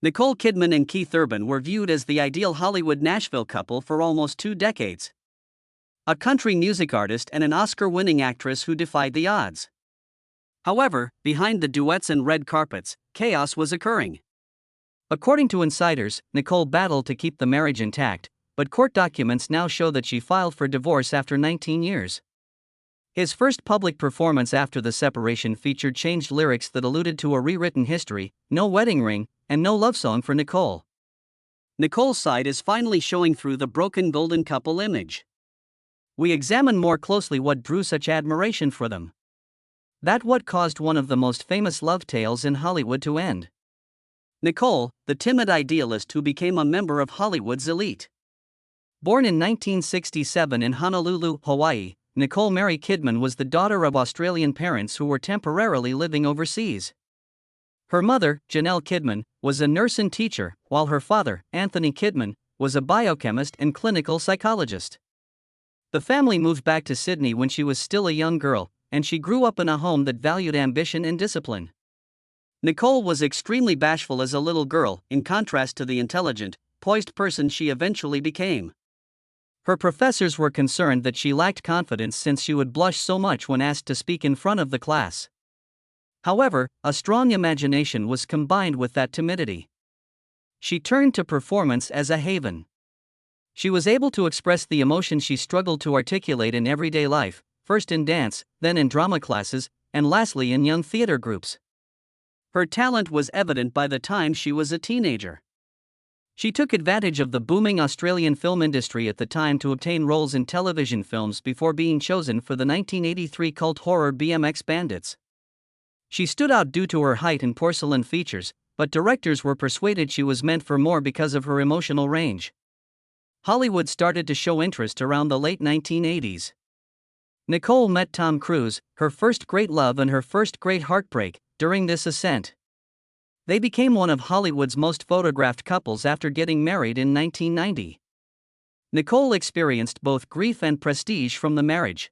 Nicole Kidman and Keith Urban were viewed as the ideal Hollywood-Nashville couple for almost 2 decades. A country music artist and an Oscar-winning actress who defied the odds. However, behind the duets and red carpets, chaos was occurring. According to insiders, Nicole battled to keep the marriage intact, but court documents now show that she filed for divorce after 19 years. His first public performance after the separation featured changed lyrics that alluded to a rewritten history, no wedding ring, and no love song for Nicole. Nicole's side is finally showing through the broken golden couple image. We examine more closely what drew such admiration for them. That what caused one of the most famous love tales in Hollywood to end. Nicole, the timid idealist who became a member of Hollywood's elite. Born in 1967 in Honolulu, Hawaii, Nicole Mary Kidman was the daughter of Australian parents who were temporarily living overseas. Her mother, Janelle Kidman, was a nurse and teacher, while her father, Anthony Kidman, was a biochemist and clinical psychologist. The family moved back to Sydney when she was still a young girl, and she grew up in a home that valued ambition and discipline. Nicole was extremely bashful as a little girl, in contrast to the intelligent, poised person she eventually became. Her professors were concerned that she lacked confidence since she would blush so much when asked to speak in front of the class. However, a strong imagination was combined with that timidity. She turned to performance as a haven. She was able to express the emotion she struggled to articulate in everyday life, first in dance, then in drama classes, and lastly in young theater groups. Her talent was evident by the time she was a teenager. She took advantage of the booming Australian film industry at the time to obtain roles in television films before being chosen for the 1983 cult horror BMX Bandits. She stood out due to her height and porcelain features, but directors were persuaded she was meant for more because of her emotional range. Hollywood started to show interest around the late 1980s. Nicole met Tom Cruise, her first great love and her first great heartbreak, during this ascent. They became one of Hollywood's most photographed couples after getting married in 1990. Nicole experienced both grief and prestige from the marriage.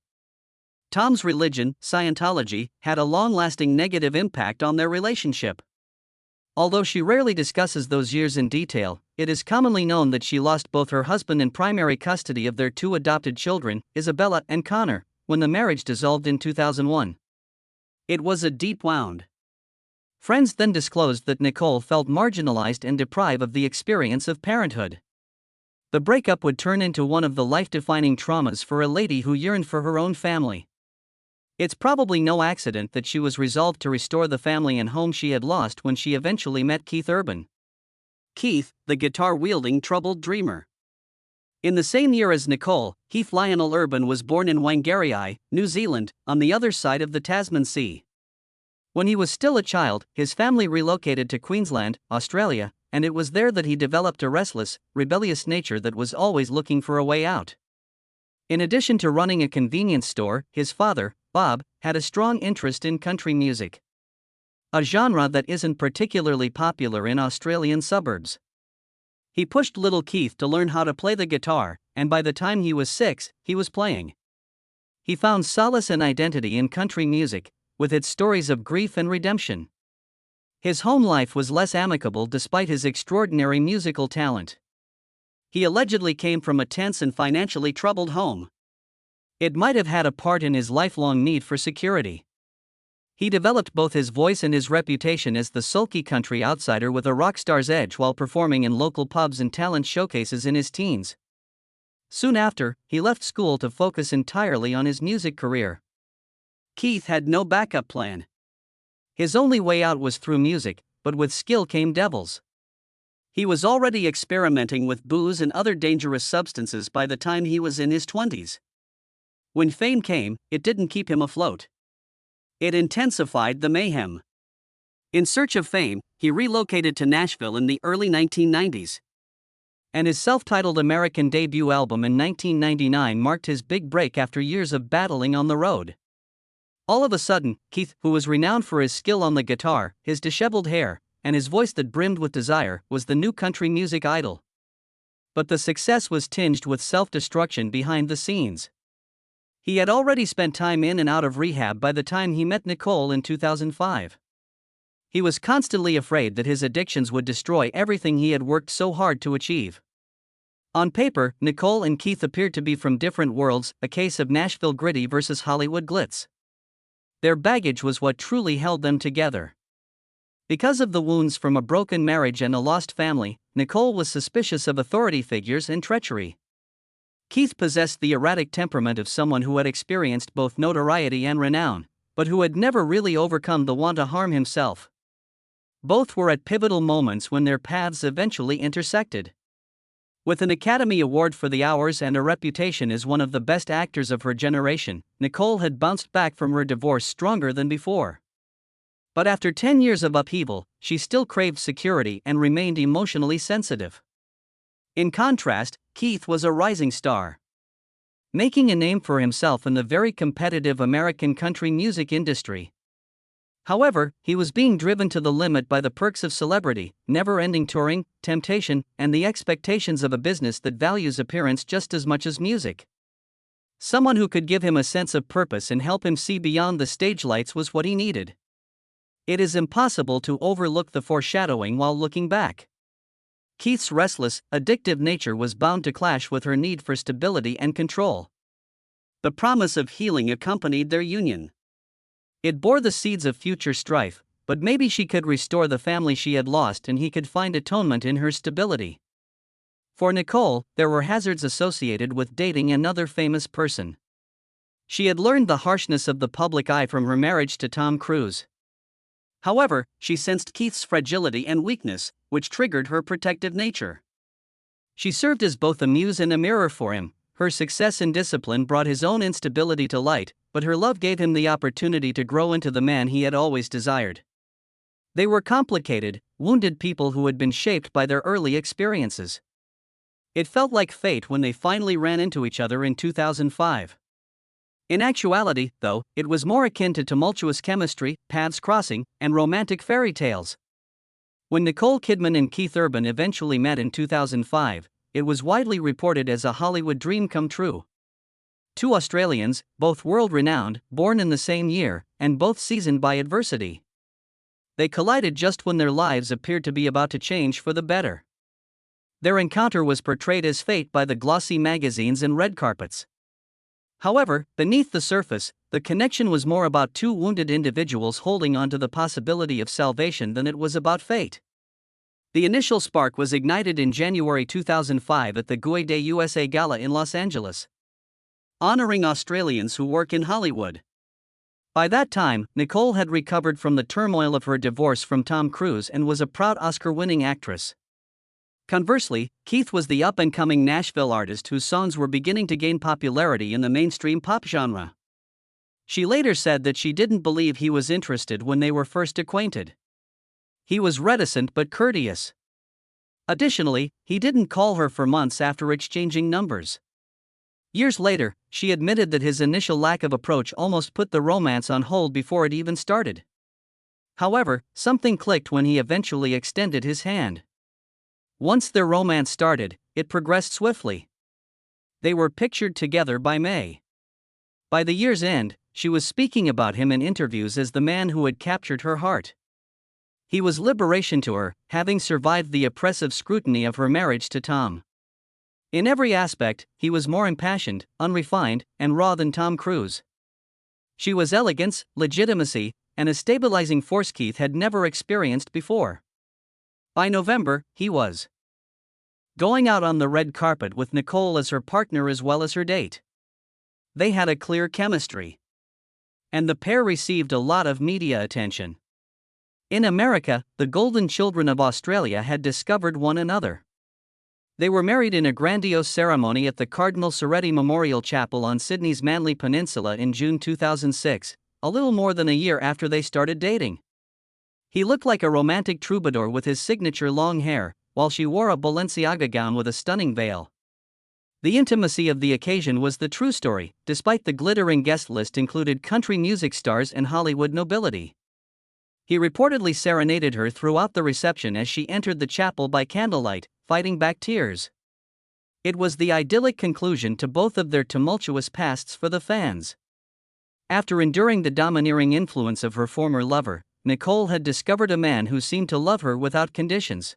Tom's religion, Scientology, had a long-lasting negative impact on their relationship. Although she rarely discusses those years in detail, it is commonly known that she lost both her husband and primary custody of their two adopted children, Isabella and Connor, when the marriage dissolved in 2001. It was a deep wound. Friends then disclosed that Nicole felt marginalized and deprived of the experience of parenthood. The breakup would turn into one of the life-defining traumas for a lady who yearned for her own family. It's probably no accident that she was resolved to restore the family and home she had lost when she eventually met Keith Urban. Keith, the guitar-wielding troubled dreamer. In the same year as Nicole, Keith Lionel Urban was born in Whangarei, New Zealand, on the other side of the Tasman Sea. When he was still a child, his family relocated to Queensland, Australia, and it was there that he developed a restless, rebellious nature that was always looking for a way out. In addition to running a convenience store, his father, Bob, had a strong interest in country music. A genre that isn't particularly popular in Australian suburbs. He pushed little Keith to learn how to play the guitar, and by the time he was 6, he was playing. He found solace and identity in country music, with its stories of grief and redemption. His home life was less amicable despite his extraordinary musical talent. He allegedly came from a tense and financially troubled home. It might have had a part in his lifelong need for security. He developed both his voice and his reputation as the sulky country outsider with a rock star's edge while performing in local pubs and talent showcases in his teens. Soon after, he left school to focus entirely on his music career. Keith had no backup plan. His only way out was through music, but with skill came devils. He was already experimenting with booze and other dangerous substances by the time he was in his 20s. When fame came, it didn't keep him afloat. It intensified the mayhem. In search of fame, he relocated to Nashville in the early 1990s. And his self-titled American debut album in 1999 marked his big break after years of battling on the road. All of a sudden, Keith, who was renowned for his skill on the guitar, his disheveled hair, and his voice that brimmed with desire, was the new country music idol. But the success was tinged with self-destruction behind the scenes. He had already spent time in and out of rehab by the time he met Nicole in 2005. He was constantly afraid that his addictions would destroy everything he had worked so hard to achieve. On paper, Nicole and Keith appeared to be from different worlds, a case of Nashville gritty versus Hollywood glitz. Their baggage was what truly held them together. Because of the wounds from a broken marriage and a lost family, Nicole was suspicious of authority figures and treachery. Keith possessed the erratic temperament of someone who had experienced both notoriety and renown, but who had never really overcome the want to harm himself. Both were at pivotal moments when their paths eventually intersected. With an Academy Award for the Hours and a reputation as one of the best actors of her generation, Nicole had bounced back from her divorce stronger than before. But after 10 years of upheaval, she still craved security and remained emotionally sensitive. In contrast, Keith was a rising star, making a name for himself in the very competitive American country music industry. However, he was being driven to the limit by the perks of celebrity, never-ending touring, temptation, and the expectations of a business that values appearance just as much as music. Someone who could give him a sense of purpose and help him see beyond the stage lights was what he needed. It is impossible to overlook the foreshadowing while looking back. Keith's restless, addictive nature was bound to clash with her need for stability and control. The promise of healing accompanied their union. It bore the seeds of future strife, but maybe she could restore the family she had lost and he could find atonement in her stability. For Nicole, there were hazards associated with dating another famous person. She had learned the harshness of the public eye from her marriage to Tom Cruise. However, she sensed Keith's fragility and weakness, which triggered her protective nature. She served as both a muse and a mirror for him. Her success and discipline brought his own instability to light, but her love gave him the opportunity to grow into the man he had always desired. They were complicated, wounded people who had been shaped by their early experiences. It felt like fate when they finally ran into each other in 2005. In actuality, though, it was more akin to tumultuous chemistry, paths crossing, and romantic fairy tales. When Nicole Kidman and Keith Urban eventually met in 2005, it was widely reported as a Hollywood dream come true. Two Australians, both world-renowned, born in the same year, and both seasoned by adversity. They collided just when their lives appeared to be about to change for the better. Their encounter was portrayed as fate by the glossy magazines and red carpets. However, beneath the surface, the connection was more about two wounded individuals holding on to the possibility of salvation than it was about fate. The initial spark was ignited in January 2005 at the Gui de USA Gala in Los Angeles, honoring Australians who work in Hollywood. By that time, Nicole had recovered from the turmoil of her divorce from Tom Cruise and was a proud Oscar-winning actress. Conversely, Keith was the up-and-coming Nashville artist whose songs were beginning to gain popularity in the mainstream pop genre. She later said that she didn't believe he was interested when they were first acquainted. He was reticent but courteous. Additionally, he didn't call her for months after exchanging numbers. Years later, she admitted that his initial lack of approach almost put the romance on hold before it even started. However, something clicked when he eventually extended his hand. Once their romance started, it progressed swiftly. They were pictured together by May. By the year's end, she was speaking about him in interviews as the man who had captured her heart. He was liberation to her, having survived the oppressive scrutiny of her marriage to Tom. In every aspect, he was more impassioned, unrefined, and raw than Tom Cruise. She was elegance, legitimacy, and a stabilizing force Keith had never experienced before. By November, he was going out on the red carpet with Nicole as her partner as well as her date. They had a clear chemistry, and the pair received a lot of media attention. In America, the Golden Children of Australia had discovered one another. They were married in a grandiose ceremony at the Cardinal Soretti Memorial Chapel on Sydney's Manly Peninsula in June 2006, a little more than a year after they started dating. He looked like a romantic troubadour with his signature long hair, while she wore a Balenciaga gown with a stunning veil. The intimacy of the occasion was the true story, despite the glittering guest list included country music stars and Hollywood nobility. He reportedly serenaded her throughout the reception as she entered the chapel by candlelight, fighting back tears. It was the idyllic conclusion to both of their tumultuous pasts for the fans. After enduring the domineering influence of her former lover, Nicole had discovered a man who seemed to love her without conditions.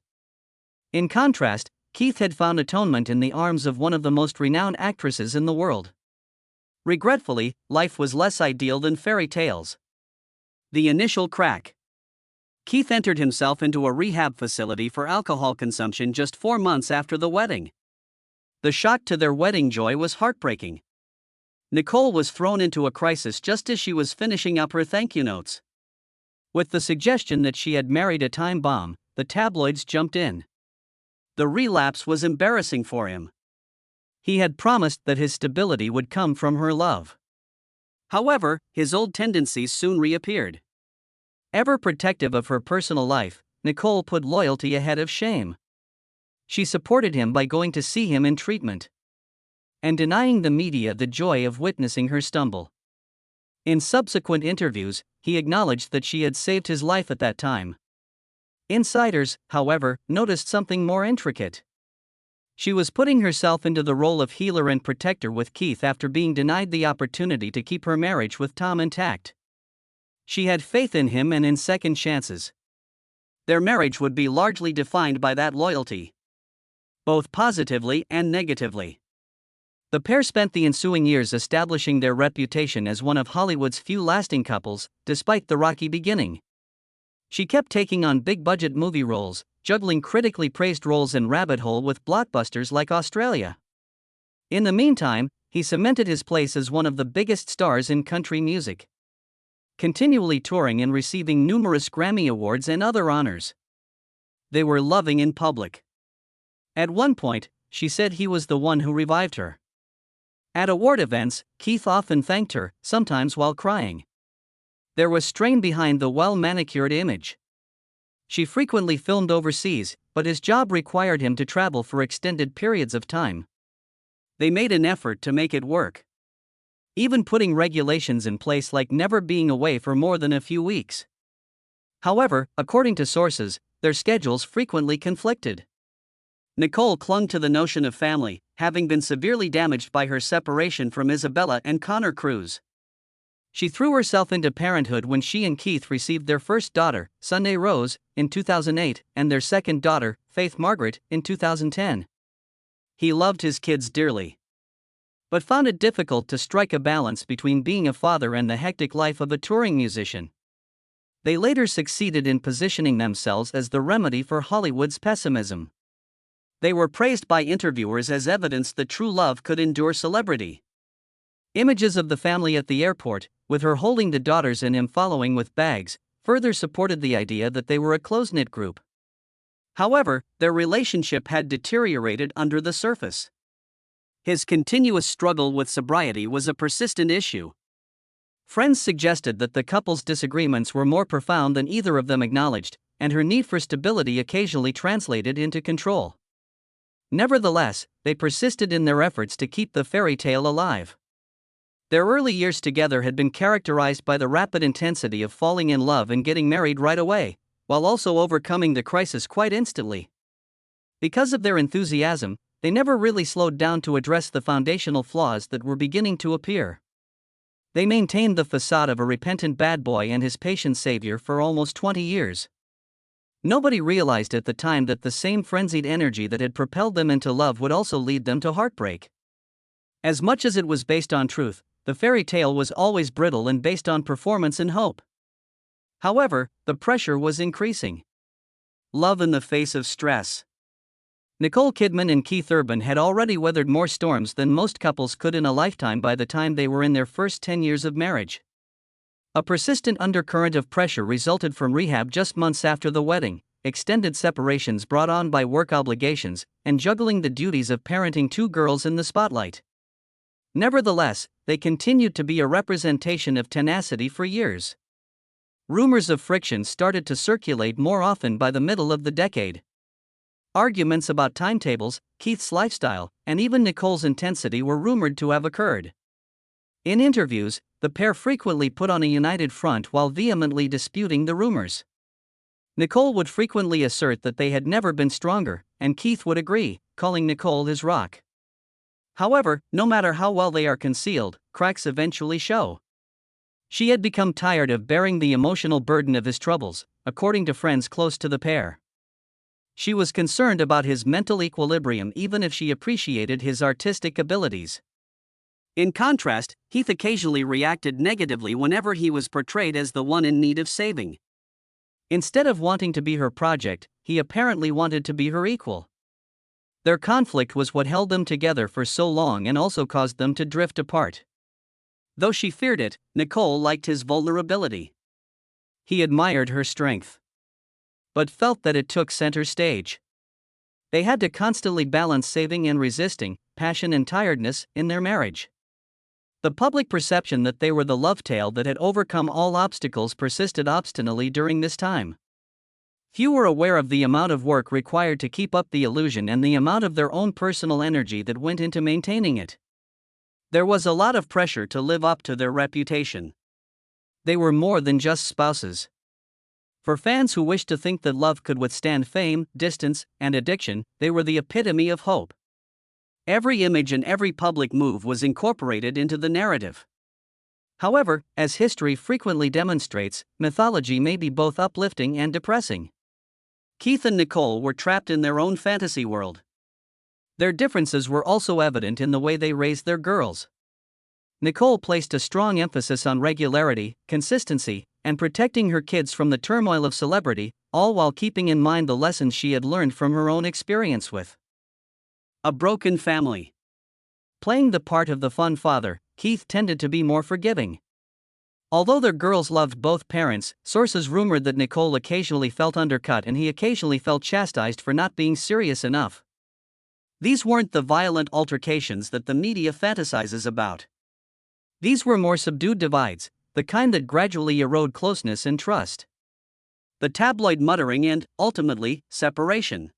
In contrast, Keith had found atonement in the arms of one of the most renowned actresses in the world. Regretfully, life was less ideal than fairy tales. The initial crack. Keith entered himself into a rehab facility for alcohol consumption just 4 months after the wedding. The shock to their wedding joy was heartbreaking. Nicole was thrown into a crisis just as she was finishing up her thank you notes. With the suggestion that she had married a time bomb, the tabloids jumped in. The relapse was embarrassing for him. He had promised that his stability would come from her love. However, his old tendencies soon reappeared. Ever protective of her personal life, Nicole put loyalty ahead of shame. She supported him by going to see him in treatment and denying the media the joy of witnessing her stumble. In subsequent interviews, he acknowledged that she had saved his life at that time. Insiders, however, noticed something more intricate. She was putting herself into the role of healer and protector with Keith after being denied the opportunity to keep her marriage with Tom intact. She had faith in him and in second chances. Their marriage would be largely defined by that loyalty, both positively and negatively. The pair spent the ensuing years establishing their reputation as one of Hollywood's few lasting couples, despite the rocky beginning. She kept taking on big-budget movie roles, juggling critically praised roles in Rabbit Hole with blockbusters like Australia. In the meantime, he cemented his place as one of the biggest stars in country music, continually touring and receiving numerous Grammy Awards and other honors. They were loving in public. At one point, she said he was the one who revived her. At award events, Keith often thanked her, sometimes while crying. There was strain behind the well-manicured image. She frequently filmed overseas, but his job required him to travel for extended periods of time. They made an effort to make it work, even putting regulations in place like never being away for more than a few weeks. However, according to sources, their schedules frequently conflicted. Nicole clung to the notion of family, having been severely damaged by her separation from Isabella and Connor Cruz. She threw herself into parenthood when she and Keith received their first daughter, Sunday Rose, in 2008, and their second daughter, Faith Margaret, in 2010. He loved his kids dearly, but found it difficult to strike a balance between being a father and the hectic life of a touring musician. They later succeeded in positioning themselves as the remedy for Hollywood's pessimism. They were praised by interviewers as evidence that true love could endure celebrity. Images of the family at the airport, with her holding the daughters and him following with bags, further supported the idea that they were a close-knit group. However, their relationship had deteriorated under the surface. His continuous struggle with sobriety was a persistent issue. Friends suggested that the couple's disagreements were more profound than either of them acknowledged, and her need for stability occasionally translated into control. Nevertheless, they persisted in their efforts to keep the fairy tale alive. Their early years together had been characterized by the rapid intensity of falling in love and getting married right away, while also overcoming the crisis quite instantly. Because of their enthusiasm, they never really slowed down to address the foundational flaws that were beginning to appear. They maintained the facade of a repentant bad boy and his patient savior for almost 20 years. Nobody realized at the time that the same frenzied energy that had propelled them into love would also lead them to heartbreak. As much as it was based on truth, the fairy tale was always brittle and based on performance and hope. However, the pressure was increasing. Love in the face of stress. Nicole Kidman and Keith Urban had already weathered more storms than most couples could in a lifetime by the time they were in their first 10 years of marriage. A persistent undercurrent of pressure resulted from rehab just months after the wedding, extended separations brought on by work obligations, and juggling the duties of parenting two girls in the spotlight. Nevertheless, they continued to be a representation of tenacity for years. Rumors of friction started to circulate more often by the middle of the decade. Arguments about timetables, Keith's lifestyle, and even Nicole's intensity were rumored to have occurred. In interviews, the pair frequently put on a united front while vehemently disputing the rumors. Nicole would frequently assert that they had never been stronger, and Keith would agree, calling Nicole his rock. However, no matter how well they are concealed, cracks eventually show. She had become tired of bearing the emotional burden of his troubles, according to friends close to the pair. She was concerned about his mental equilibrium even if she appreciated his artistic abilities. In contrast, Heath occasionally reacted negatively whenever he was portrayed as the one in need of saving. Instead of wanting to be her project, he apparently wanted to be her equal. Their conflict was what held them together for so long and also caused them to drift apart. Though she feared it, Nicole liked his vulnerability. He admired her strength, but felt that it took center stage. They had to constantly balance saving and resisting, passion and tiredness, in their marriage. The public perception that they were the love tale that had overcome all obstacles persisted obstinately during this time. Few were aware of the amount of work required to keep up the illusion and the amount of their own personal energy that went into maintaining it. There was a lot of pressure to live up to their reputation. They were more than just spouses. For fans who wished to think that love could withstand fame, distance, and addiction, they were the epitome of hope. Every image and every public move was incorporated into the narrative. However, as history frequently demonstrates, mythology may be both uplifting and depressing. Keith and Nicole were trapped in their own fantasy world. Their differences were also evident in the way they raised their girls. Nicole placed a strong emphasis on regularity, consistency, and protecting her kids from the turmoil of celebrity, all while keeping in mind the lessons she had learned from her own experience with a broken family. Playing the part of the fun father, Keith tended to be more forgiving. Although their girls loved both parents, sources rumored that Nicole occasionally felt undercut and he occasionally felt chastised for not being serious enough. These weren't the violent altercations that the media fantasizes about. These were more subdued divides, the kind that gradually erode closeness and trust. The tabloid muttering and, ultimately, separation.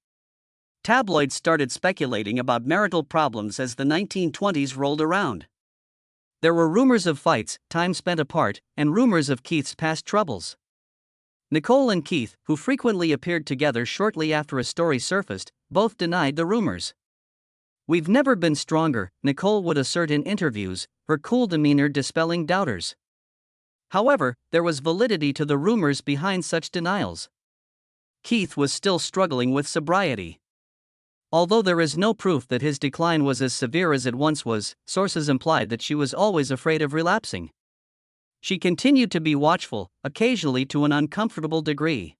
Tabloids started speculating about marital problems as the 1920s rolled around. There were rumors of fights, time spent apart, and rumors of Keith's past troubles. Nicole and Keith, who frequently appeared together shortly after a story surfaced, both denied the rumors. "We've never been stronger," Nicole would assert in interviews, her cool demeanor dispelling doubters. However, there was validity to the rumors behind such denials. Keith was still struggling with sobriety. Although there is no proof that his decline was as severe as it once was, sources implied that she was always afraid of relapsing. She continued to be watchful, occasionally to an uncomfortable degree.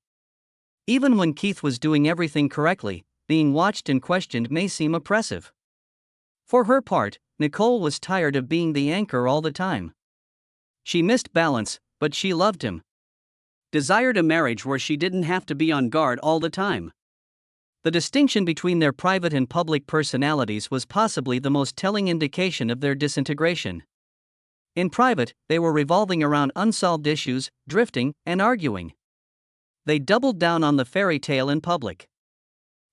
Even when Keith was doing everything correctly, being watched and questioned may seem oppressive. For her part, Nicole was tired of being the anchor all the time. She missed balance, but she loved him. Desired a marriage where she didn't have to be on guard all the time. The distinction between their private and public personalities was possibly the most telling indication of their disintegration. In private, they were revolving around unsolved issues, drifting, and arguing. They doubled down on the fairy tale in public.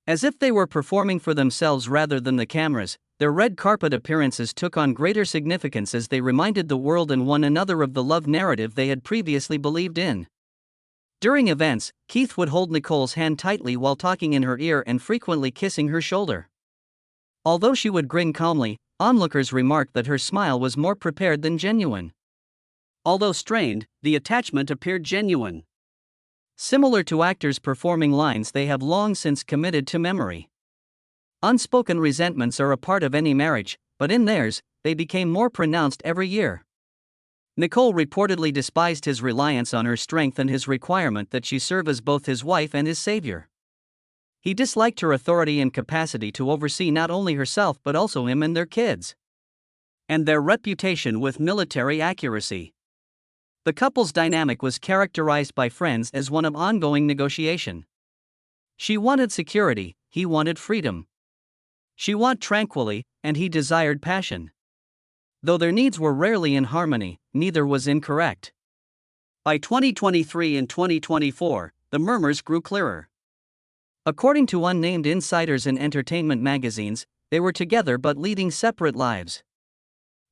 As if they were performing for themselves rather than the cameras, their red carpet appearances took on greater significance as they reminded the world and one another of the love narrative they had previously believed in. During events, Keith would hold Nicole's hand tightly while talking in her ear and frequently kissing her shoulder. Although she would grin calmly, onlookers remarked that her smile was more prepared than genuine. Although strained, the attachment appeared genuine. Similar to actors performing lines they have long since committed to memory. Unspoken resentments are a part of any marriage, but in theirs, they became more pronounced every year. Nicole reportedly despised his reliance on her strength and his requirement that she serve as both his wife and his savior. He disliked her authority and capacity to oversee not only herself but also him and their kids. And their reputation with military accuracy. The couple's dynamic was characterized by friends as one of ongoing negotiation. She wanted security, he wanted freedom. She wanted tranquility, and he desired passion. Though their needs were rarely in harmony, neither was incorrect. By 2023 and 2024, the murmurs grew clearer. According to unnamed insiders in entertainment magazines, they were together but leading separate lives.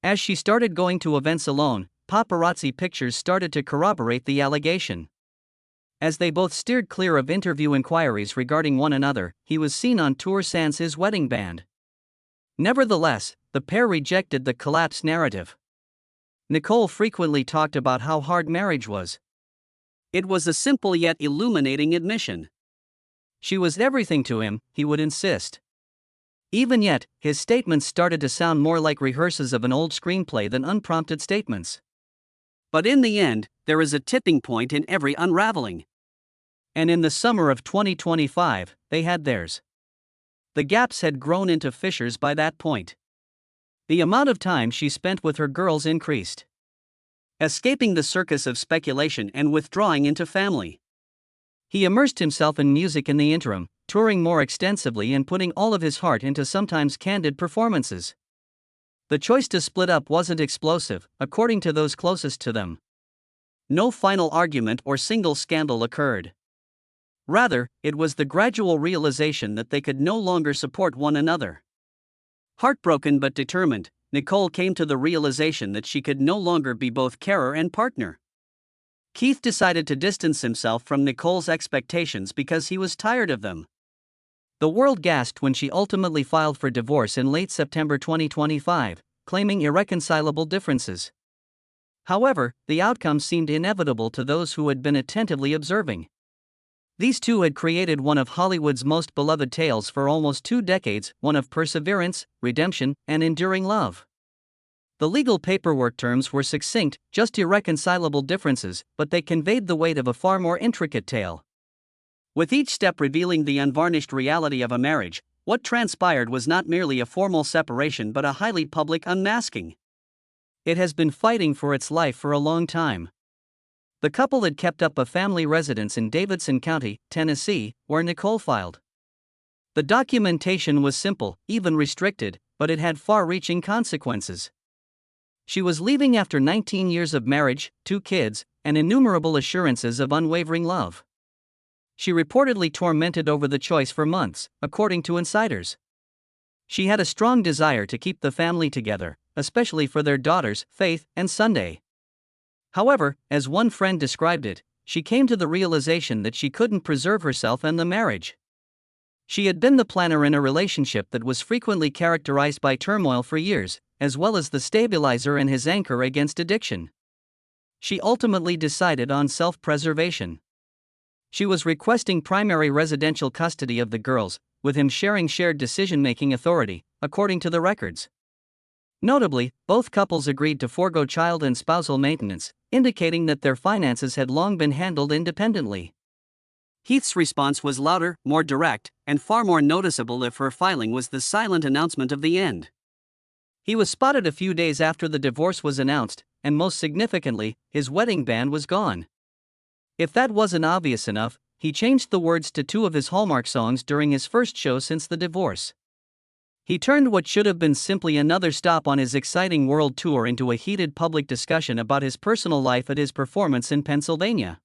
As she started going to events alone, paparazzi pictures started to corroborate the allegation. As they both steered clear of interview inquiries regarding one another, he was seen on tour sans his wedding band. Nevertheless, the pair rejected the collapse narrative. Nicole frequently talked about how hard marriage was. It was a simple yet illuminating admission. She was everything to him, he would insist. Even yet, his statements started to sound more like rehearsals of an old screenplay than unprompted statements. But in the end, there is a tipping point in every unraveling. And in the summer of 2025, they had theirs. The gaps had grown into fissures by that point. The amount of time she spent with her girls increased, escaping the circus of speculation and withdrawing into family. He immersed himself in music in the interim, touring more extensively and putting all of his heart into sometimes candid performances. The choice to split up wasn't explosive, according to those closest to them. No final argument or single scandal occurred. Rather, it was the gradual realization that they could no longer support one another. Heartbroken but determined, Nicole came to the realization that she could no longer be both carer and partner. Keith decided to distance himself from Nicole's expectations because he was tired of them. The world gasped when she ultimately filed for divorce in late September 2025, claiming irreconcilable differences. However, the outcome seemed inevitable to those who had been attentively observing. These two had created one of Hollywood's most beloved tales for almost 2 decades, one of perseverance, redemption, and enduring love. The legal paperwork terms were succinct, just irreconcilable differences, but they conveyed the weight of a far more intricate tale. With each step revealing the unvarnished reality of a marriage, what transpired was not merely a formal separation but a highly public unmasking. It has been fighting for its life for a long time. The couple had kept up a family residence in Davidson County, Tennessee, where Nicole filed. The documentation was simple, even restricted, but it had far-reaching consequences. She was leaving after 19 years of marriage, 2 kids, and innumerable assurances of unwavering love. She reportedly tormented over the choice for months, according to insiders. She had a strong desire to keep the family together, especially for their daughters, Faith and Sunday. However, as one friend described it, she came to the realization that she couldn't preserve herself and the marriage. She had been the planner in a relationship that was frequently characterized by turmoil for years, as well as the stabilizer and his anchor against addiction. She ultimately decided on self-preservation. She was requesting primary residential custody of the girls, with him sharing shared decision-making authority, according to the records. Notably, both couples agreed to forego child and spousal maintenance, indicating that their finances had long been handled independently. Heath's response was louder, more direct, and far more noticeable if her filing was the silent announcement of the end. He was spotted a few days after the divorce was announced, and most significantly, his wedding band was gone. If that wasn't obvious enough, he changed the words to 2 of his Hallmark songs during his first show since the divorce. He turned what should have been simply another stop on his exciting world tour into a heated public discussion about his personal life at his performance in Pennsylvania,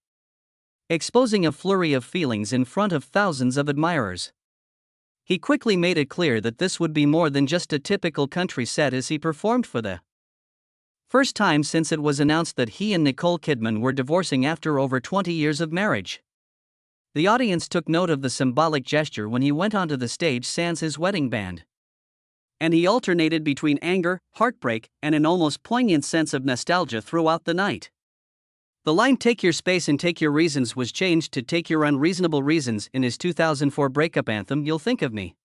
exposing a flurry of feelings in front of thousands of admirers. He quickly made it clear that this would be more than just a typical country set as he performed for the first time since it was announced that he and Nicole Kidman were divorcing after over 20 years of marriage. The audience took note of the symbolic gesture when he went onto the stage sans his wedding band. And he alternated between anger, heartbreak, and an almost poignant sense of nostalgia throughout the night. The line "Take your space and take your reasons" was changed to "Take your unreasonable reasons" in his 2004 breakup anthem "You'll Think of Me."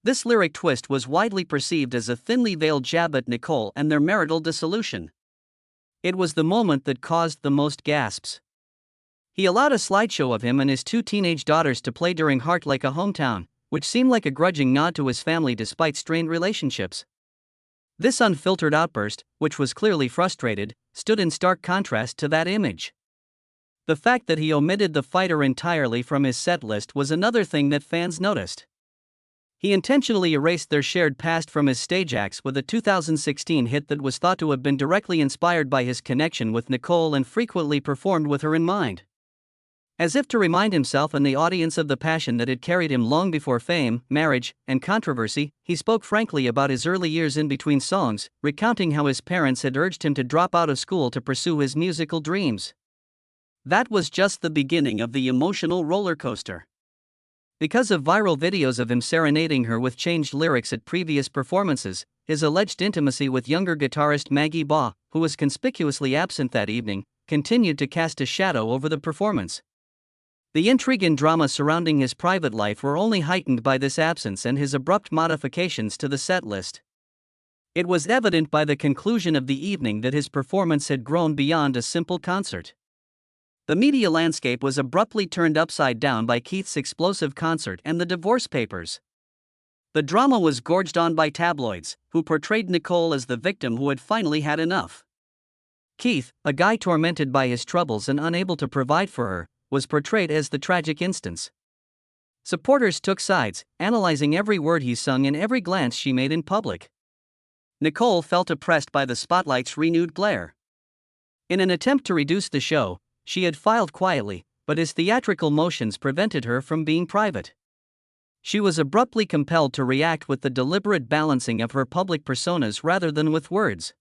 This lyric twist was widely perceived as a thinly veiled jab at Nicole and their marital dissolution. It was the moment that caused the most gasps. He allowed a slideshow of him and his 2 teenage daughters to play during Heart Like a Hometown, which seemed like a grudging nod to his family despite strained relationships. This unfiltered outburst, which was clearly frustrated, stood in stark contrast to that image. The fact that he omitted the fighter entirely from his set list was another thing that fans noticed. He intentionally erased their shared past from his stage acts with a 2016 hit that was thought to have been directly inspired by his connection with Nicole and frequently performed with her in mind. As if to remind himself and the audience of the passion that had carried him long before fame, marriage, and controversy, he spoke frankly about his early years in between songs, recounting how his parents had urged him to drop out of school to pursue his musical dreams. That was just the beginning of the emotional roller coaster. Because of viral videos of him serenading her with changed lyrics at previous performances, his alleged intimacy with younger guitarist Maggie Baugh, who was conspicuously absent that evening, continued to cast a shadow over the performance. The intrigue and drama surrounding his private life were only heightened by this absence and his abrupt modifications to the set list. It was evident by the conclusion of the evening that his performance had grown beyond a simple concert. The media landscape was abruptly turned upside down by Keith's explosive concert and the divorce papers. The drama was gorged on by tabloids, who portrayed Nicole as the victim who had finally had enough. Keith, a guy tormented by his troubles and unable to provide for her, was portrayed as the tragic instance. Supporters took sides, analyzing every word he sung and every glance she made in public. Nicole felt oppressed by the spotlight's renewed glare. In an attempt to reduce the show, she had filed quietly, but his theatrical motions prevented her from being private. She was abruptly compelled to react with the deliberate balancing of her public personas rather than with words.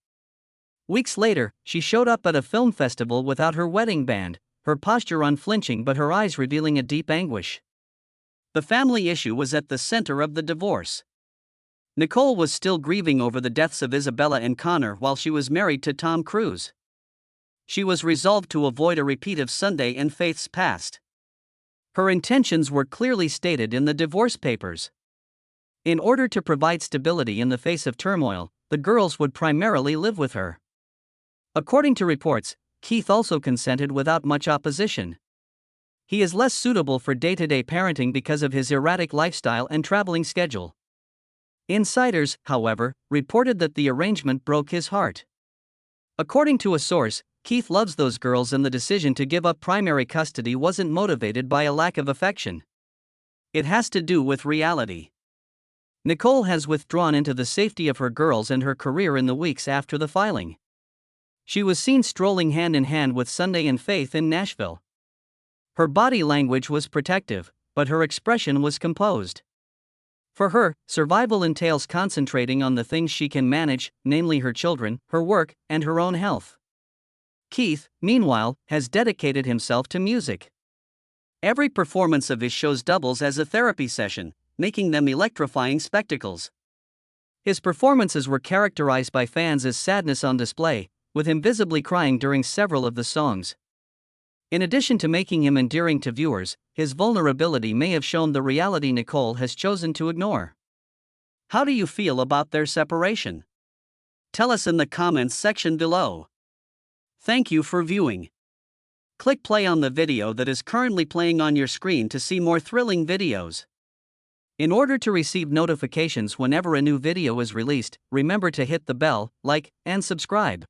Weeks later, she showed up at a film festival without her wedding band, her posture unflinching but her eyes revealing a deep anguish. The family issue was at the center of the divorce. Nicole was still grieving over the deaths of Isabella and Connor while she was married to Tom Cruise. She was resolved to avoid a repeat of Sunday and Faith's past. Her intentions were clearly stated in the divorce papers. In order to provide stability in the face of turmoil, the girls would primarily live with her. According to reports, Keith also consented without much opposition. He is less suitable for day-to-day parenting because of his erratic lifestyle and traveling schedule. Insiders, however, reported that the arrangement broke his heart. According to a source, Keith loves those girls and the decision to give up primary custody wasn't motivated by a lack of affection. It has to do with reality. Nicole has withdrawn into the safety of her girls and her career in the weeks after the filing. She was seen strolling hand in hand with Sunday and Faith in Nashville. Her body language was protective, but her expression was composed. For her, survival entails concentrating on the things she can manage, namely her children, her work, and her own health. Keith, meanwhile, has dedicated himself to music. Every performance of his shows doubles as a therapy session, making them electrifying spectacles. His performances were characterized by fans as sadness on display, with him visibly crying during several of the songs. In addition to making him endearing to viewers, his vulnerability may have shown the reality Nicole has chosen to ignore. How do you feel about their separation? Tell us in the comments section below. Thank you for viewing. Click play on the video that is currently playing on your screen to see more thrilling videos. In order to receive notifications whenever a new video is released, remember to hit the bell, like, and subscribe.